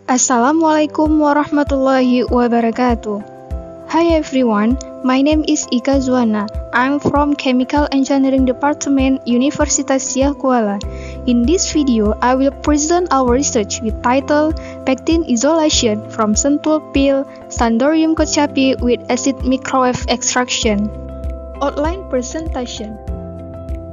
Assalamualaikum warahmatullahi wabarakatuh. Hi everyone, my name is Ika Zuana. I'm from Chemical Engineering Department, Universitas Syah Kuala. In this video, I will present our research with title Pectin Isolation from Sentul Peel Standorium Kocapi with Acid Microwave Extraction. Outline presentation.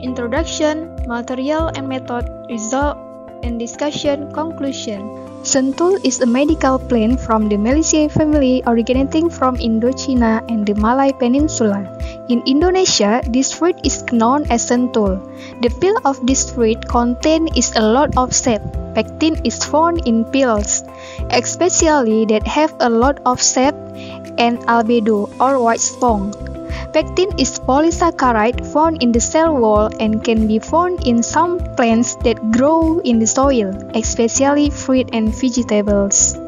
Introduction, Material and Method, Result, and Discussion, Conclusion. Sentul is a medical plant from the Meliaceae family originating from Indochina and the Malay Peninsula. In Indonesia, this fruit is known as sentul. The peel of this fruit contains a lot of sap. Pectin is found in peels, especially that have a lot of sap and albedo or white sponge. Pectin is polysaccharide found in the cell wall and can be found in some plants that grow in the soil, especially fruit and vegetables.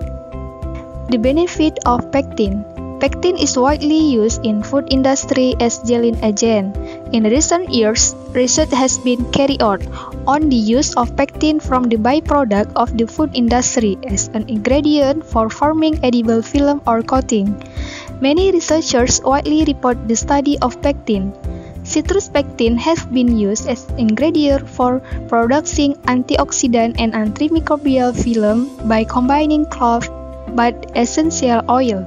The benefit of pectin. Pectin is widely used in food industry as gelling agent. In recent years, research has been carried out on the use of pectin from the byproduct of the food industry as an ingredient for forming edible film or coating. Many researchers widely report the study of pectin. Citrus pectin has been used as ingredient for producing antioxidant and antimicrobial film by combining clove but essential oil.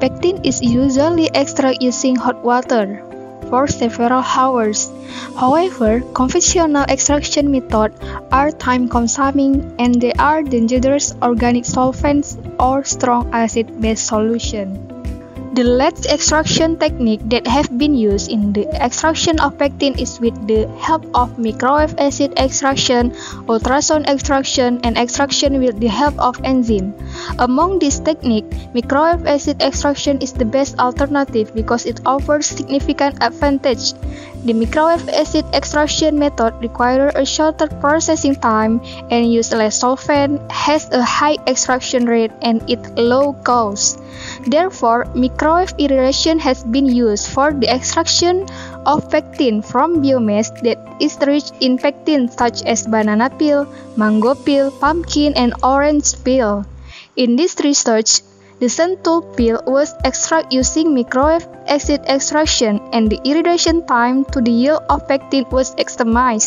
Pectin is usually extracted using hot water for several hours. However, conventional extraction methods are time-consuming and they are dangerous organic solvents or strong acid-based solutions. The last extraction technique that have been used in the extraction of pectin is with the help of microwave acid extraction, ultrasound extraction, and extraction with the help of enzyme. Among these techniques, microwave acid extraction is the best alternative because it offers significant advantage. The microwave acid extraction method requires a shorter processing time and uses less solvent, has a high extraction rate, and it low cost. Therefore, microwave irradiation has been used for the extraction of pectin from biomass that is rich in pectin such as banana peel, mango peel, pumpkin, and orange peel. In this research, the sentul peel was extracted using microwave acid extraction and the irradiation time to the yield of pectin was examined,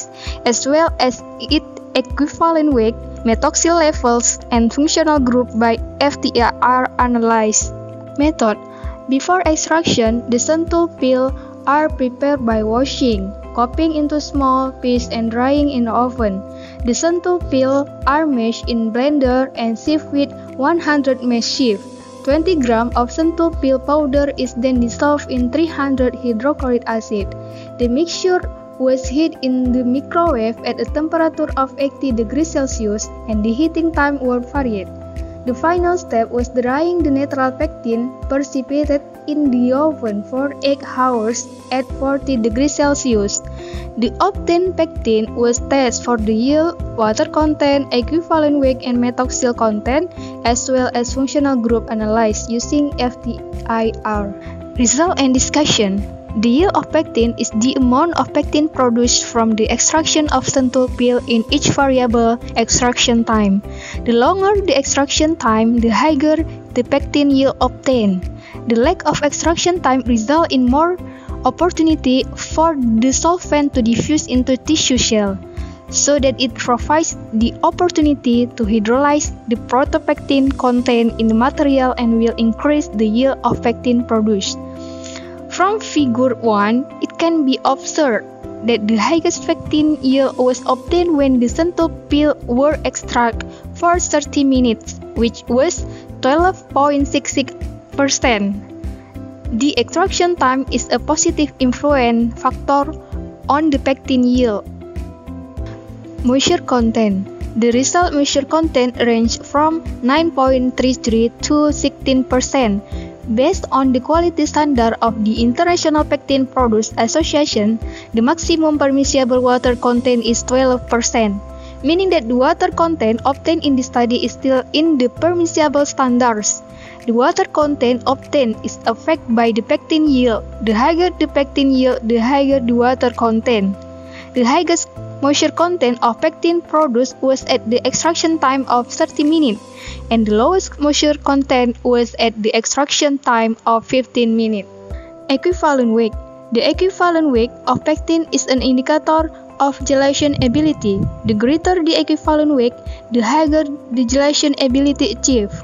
as well as its equivalent weight, methoxyl levels, and functional group by FTIR are analyzed. Method. Before extraction, the sentul peel are prepared by washing, chopping into small pieces and drying in the oven. The sentul peel are mashed in blender and sieved with 100 mesh sieve. 20 grams of sentul peel powder is then dissolved in 300 hydrochloric acid. The mixture was heated in the microwave at a temperature of 80 degrees Celsius and the heating time was varied. The final step was drying the natural pectin precipitated in the oven for 8 hours at 40 degrees Celsius. The obtained pectin was tested for the yield, water content, equivalent weight, and methoxyl content, as well as functional group analyzed using FTIR. Result and discussion. The yield of pectin is the amount of pectin produced from the extraction of sentul peel in each variable extraction time. The longer the extraction time, the higher the pectin yield obtained. The lack of extraction time results in more opportunity for the solvent to diffuse into tissue cell, so that it provides the opportunity to hydrolyze the protopectin contained in the material and will increase the yield of pectin produced. From figure 1, it can be observed that the highest pectin yield was obtained when the sentul peel were extracted for 30 minutes, which was 12.66%. The extraction time is a positive influence factor on the pectin yield. Moisture content. The result moisture content ranged from 9.33 to 16%. Based on the quality standard of the International Pectin Producers Association, the maximum permissible water content is 12%, meaning that the water content obtained in the study is still in the permissible standards. The water content obtained is affected by the pectin yield. The higher the pectin yield, the higher the water content. The highest moisture content of pectin produced was at the extraction time of 30 minutes, and the lowest moisture content was at the extraction time of 15 minutes. Equivalent weight. The equivalent weight of pectin is an indicator of gelation ability. The greater the equivalent weight, the higher the gelation ability achieved.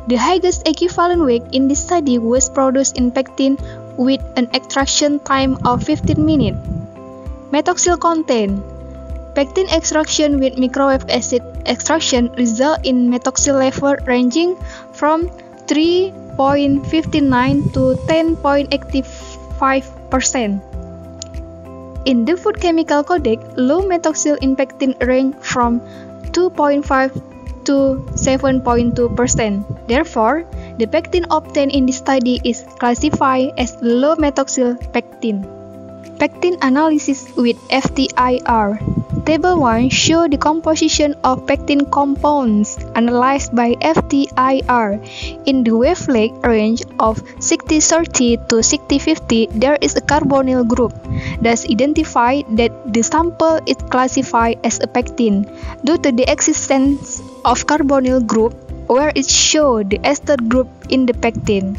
The highest equivalent weight in this study was produced in pectin with an extraction time of 15 minutes. Methoxyl content. Pectin extraction with microwave acid extraction result in methoxyl level ranging from 3.59 to 10.85%. In the Food Chemical Codex, low methoxyl in pectin range from 2.5 to 7.2%. Therefore, the pectin obtained in this study is classified as low methoxyl pectin. Pectin analysis with FTIR. Table 1 shows the composition of pectin compounds analyzed by FTIR. In the wavelength range of 60-30 to 60-50, there is a carbonyl group. Thus identify that the sample is classified as a pectin due to the existence of carbonyl group where it shows the ester group in the pectin.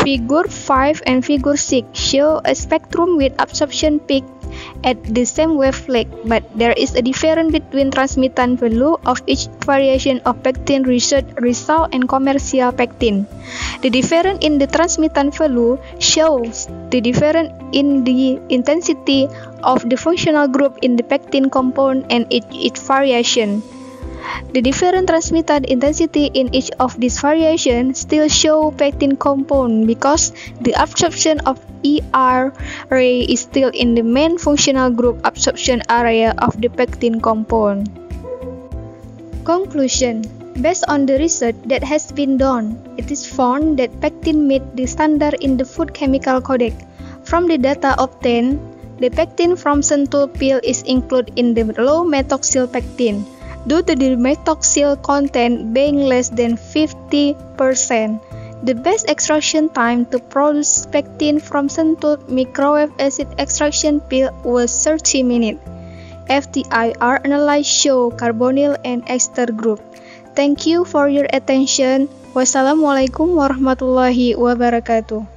Figure 5 and Figure 6 show a spectrum with absorption peak at the same wavelength, but there is a difference between transmittant value of each variation of pectin research result and commercial pectin. The difference in the transmittant value shows the difference in the intensity of the functional group in the pectin compound and its variation. The different transmitted intensity in each of these variations still show pectin compound because the absorption of ER ray is still in the main functional group absorption area of the pectin compound. Conclusion. Based on the research that has been done, it is found that pectin meet the standard in the Food Chemical Codex. From the data obtained, the pectin from Sentul pill is included in the low methoxyl pectin, due to the methoxyl content being less than 50%. The best extraction time to produce pectin from Sentul microwave acid extraction pill was 30 minutes. FTIR analysis show carbonyl and ester group. Thank you for your attention. Wassalamualaikum warahmatullahi wabarakatuh.